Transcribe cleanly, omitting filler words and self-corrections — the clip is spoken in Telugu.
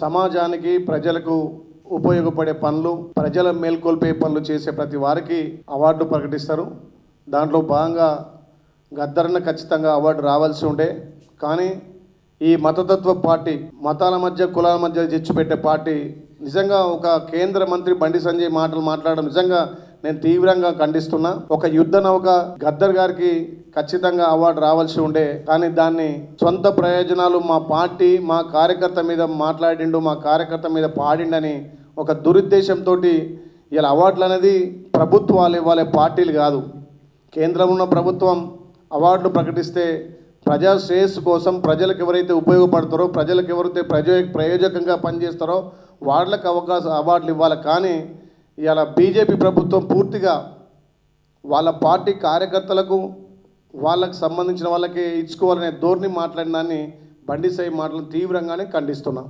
సమాజానికి ప్రజలకు ఉపయోగపడే పనులు, ప్రజల మేల్కొల్పే పనులు చేసే ప్రతి వారికి అవార్డు ప్రకటిస్తారు. దాంట్లో భాగంగా గద్దరన్న ఖచ్చితంగా అవార్డు రావాల్సి ఉండే, కానీ ఈ మతతత్వ పార్టీ, మతాల మధ్య కులాల మధ్య చిచ్చుపెట్టే పార్టీ నిజంగా ఒక కేంద్ర మంత్రి బండి సంజయ్ మాటలు మాట్లాడడం నిజంగా నేను తీవ్రంగా ఖండిస్తున్నా. ఒక యుద్ధ నౌక గద్దర్ గారికి ఖచ్చితంగా అవార్డు రావాల్సి ఉండే, కానీ దాన్ని సొంత ప్రయోజనాలు, మా పార్టీ మా కార్యకర్త మీద మాట్లాడిండు, మా కార్యకర్త మీద పాడిండని ఒక దురుద్దేశంతో ఇలా అవార్డులు అనేది ప్రభుత్వాలు ఇవ్వాలి, పార్టీలు కాదు. కేంద్రంలో ఉన్న ప్రభుత్వం అవార్డులు ప్రకటిస్తే ప్రజా శ్రేయస్సు కోసం ప్రజలకు ఎవరైతే ఉపయోగపడతారో, ప్రజలకు ఎవరైతే ప్రయోజకంగా పనిచేస్తారో వాళ్ళకి అవార్డులు ఇవ్వాలి. కానీ ఇలా బీజేపీ ప్రభుత్వం పూర్తిగా వాళ్ళ పార్టీ కార్యకర్తలకు వాళ్ళకు సంబంధించిన వాళ్ళకి ఇచ్చుకోవాలనే ధోరణి మాట్లాడిన దాన్ని బండి సంజయ్ మాటలను తీవ్రంగానే ఖండిస్తున్నాం.